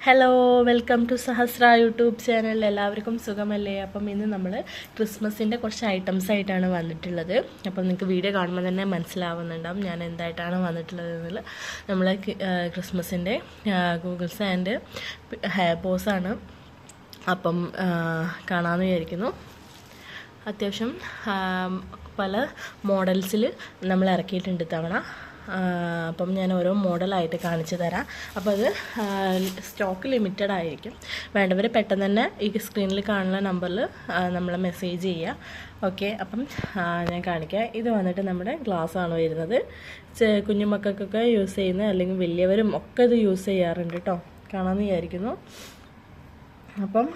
Hello, welcome to Sahasra YouTube channel. എല്ലാവർക്കും സുഖമല്ലേ? അപ്പം ഇന്ന് നമ്മൾ ക്രിസ്മസിൻ്റെ കുറച്ച് ഐറ്റംസ് ആയിട്ടാണ് വന്നിട്ടുള്ളത്. അപ്പം നിങ്ങൾക്ക് വീഡിയോ കാണുമ്പോൾ തന്നെ മനസ്സിലാവുന്നുണ്ടാവും ഞാൻ എന്തായിട്ടാണ് വന്നിട്ടുള്ളത് എന്നുള്ളത്. നമ്മൾ ക്രിസ്മസിൻ്റെ ഗൂഗിൾസ് ആൻഡ് ഹെയർ ബോസാണ്. അപ്പം കാണാമെന്ന് വിചാരിക്കുന്നു. അത്യാവശ്യം പല മോഡൽസിൽ നമ്മൾ ഇറക്കിയിട്ടുണ്ട് തവണ. അപ്പം ഞാൻ ഓരോ മോഡലായിട്ട് കാണിച്ചു തരാം. അപ്പോൾ അത് സ്റ്റോക്ക് ലിമിറ്റഡ് ആയിരിക്കും. വേണ്ടവർ പെട്ടെന്ന് തന്നെ ഈ സ്ക്രീനിൽ കാണുന്ന നമ്പറിൽ നമ്മളെ മെസ്സേജ് ചെയ്യുക. ഓക്കെ, അപ്പം ഞാൻ കാണിക്കാം. ഇത് വന്നിട്ട് നമ്മുടെ ഗ്ലാസ്സാണ് വരുന്നത്. കുഞ്ഞുമക്കൾക്കൊക്കെ യൂസ് ചെയ്യുന്ന, അല്ലെങ്കിൽ വലിയവരും ഒക്കെ ഇത് യൂസ് ചെയ്യാറുണ്ട് കേട്ടോ. കാണാമെന്ന് വിചാരിക്കുന്നു. അപ്പം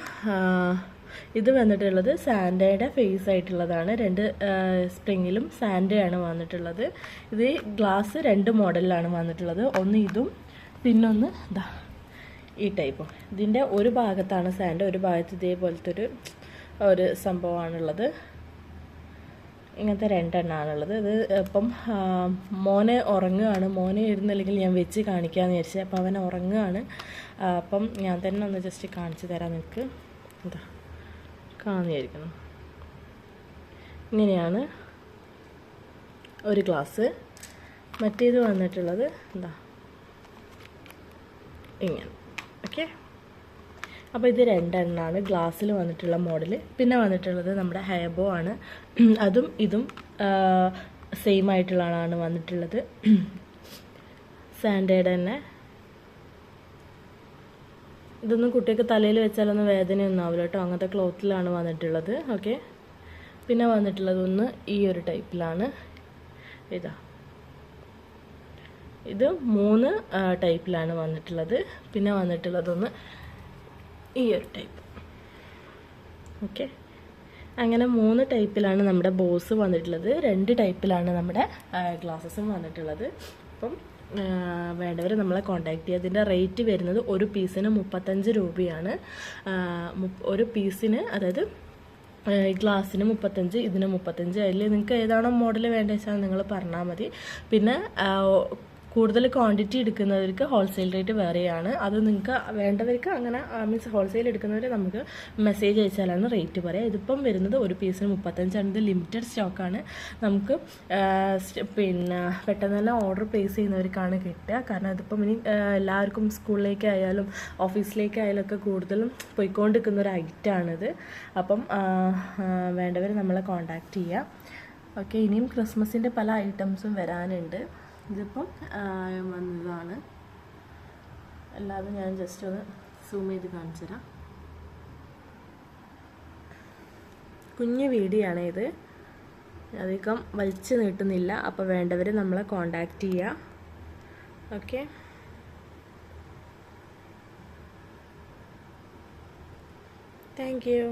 ഇത് വന്നിട്ടുള്ളത് സാൻഡയുടെ ഫേസ് ആയിട്ടുള്ളതാണ്. രണ്ട് സ്പ്രിങ്ങിലും സാൻഡയാണ് വന്നിട്ടുള്ളത്. ഇത് ഗ്ലാസ് രണ്ട് മോഡലിലാണ് വന്നിട്ടുള്ളത്. ഒന്ന് ഇതും, പിന്നൊന്ന് ഇതാ ഈ ടൈപ്പും. ഇതിൻ്റെ ഒരു ഭാഗത്താണ് സാൻഡ്, ഒരു ഭാഗത്ത് ഇതേപോലത്തെ ഒരു സംഭവമാണുള്ളത്. ഇങ്ങനത്തെ രണ്ടെണ്ണമാണുള്ളത്. ഇത് ഇപ്പം മോനെ ഉറങ്ങുകയാണ്. മോനെ ഇരുന്നില്ലെങ്കിൽ ഞാൻ വെച്ച് കാണിക്കാമെന്ന് വിചാരിച്ചത്. അപ്പം അവൻ ഉറങ്ങുകയാണ്. അപ്പം ഞാൻ തന്നെ ഒന്ന് ജസ്റ്റ് കാണിച്ചു തരാം നിങ്ങൾക്ക്. എന്താ കാണുന്നതായിരിക്കണം. ഇങ്ങനെയാണ് ഒരു ഗ്ലാസ്. മറ്റേത് വന്നിട്ടുള്ളത് എന്താ ഇങ്ങനെ. ഓക്കെ, അപ്പോൾ ഇത് രണ്ടെണ്ണമാണ് ഗ്ലാസ്സിൽ വന്നിട്ടുള്ള മോഡൽ. പിന്നെ വന്നിട്ടുള്ളത് നമ്മുടെ ഹെയർ ബോ ആണ്. അതും ഇതും സെയിം ആയിട്ടുള്ളതാണ് വന്നിട്ടുള്ളത്. സാൻഡയുടെ തന്നെ. ഇതൊന്നും കുട്ടിയൊക്കെ തലയിൽ വെച്ചാലൊന്നും വേദനയൊന്നും ആവില്ല കേട്ടോ. അങ്ങനത്തെ ക്ലോത്തിലാണ് വന്നിട്ടുള്ളത്. ഓക്കെ, പിന്നെ വന്നിട്ടുള്ളത് ഒന്ന് ഈ ഒരു ടൈപ്പിലാണ്. ഇതാ, ഇത് 3 ടൈപ്പിലാണ് വന്നിട്ടുള്ളത്. പിന്നെ വന്നിട്ടുള്ളതൊന്ന് ഈ ഒരു ടൈപ്പ്. ഓക്കെ, അങ്ങനെ 3 ടൈപ്പിലാണ് നമ്മുടെ ബോസ് വന്നിട്ടുള്ളത്. 2 ടൈപ്പിലാണ് നമ്മുടെ ഗ്ലാസസും വന്നിട്ടുള്ളത്. അപ്പം വേണ്ടവർ നമ്മളെ കോൺടാക്ട് ചെയ്യുക. അതിൻ്റെ റേറ്റ് വരുന്നത് ഒരു പീസിന് 35 രൂപയാണ്. ഒരു പീസിന്, അതായത് ഗ്ലാസ്സിന് 35, ഇതിന് 35. അതിൽ നിങ്ങൾക്ക് ഏതാണോ മോഡൽ വേണ്ടത് വെച്ചാൽ നിങ്ങൾ പറഞ്ഞാൽ മതി. പിന്നെ കൂടുതൽ ക്വാണ്ടിറ്റി എടുക്കുന്നവർക്ക് ഹോൾസെയിൽ റേറ്റ് വേറെയാണ്. അത് നിങ്ങൾക്ക് വേണ്ടവർക്ക് അങ്ങനെ മീൻസ് ഹോൾസെയിൽ എടുക്കുന്നവർ നമുക്ക് മെസ്സേജ് അയച്ചാലാണ് റേറ്റ് പറയാം. ഇതിപ്പം വരുന്നത് ഒരു പീസിന് 35ആണ്. ഇത് ലിമിറ്റഡ് സ്റ്റോക്കാണ്. നമുക്ക് പിന്നെ പെട്ടെന്ന് തന്നെ ഓർഡർ പ്ലേസ് ചെയ്യുന്നവർക്കാണ് കിട്ടുക. കാരണം ഇതിപ്പം ഇനി എല്ലാവർക്കും സ്കൂളിലേക്കായാലും ഓഫീസിലേക്കായാലും ഒക്കെ കൂടുതലും പോയിക്കൊണ്ടിരിക്കുന്ന ഒരു ഐറ്റമാണിത്. അപ്പം വേണ്ടവർ നമ്മളെ കോൺടാക്റ്റ് ചെയ്യുക. ഓക്കെ, ഇനിയും ക്രിസ്മസിൻ്റെ പല ഐറ്റംസും വരാനുണ്ട്. ഇതിപ്പം വന്നതാണ്. അല്ലാതെ ഞാൻ ജസ്റ്റ് ഒന്ന് സൂം ചെയ്ത് കാണിച്ചു തരാം. കുഞ്ഞു വീഡിയോ ആണ് ഇത്, അധികം വലിച്ചു നീട്ടുന്നില്ല. അപ്പോൾ വേണ്ടവർ നമ്മളെ കോൺടാക്റ്റ് ചെയ്യുക. Okay, thank you.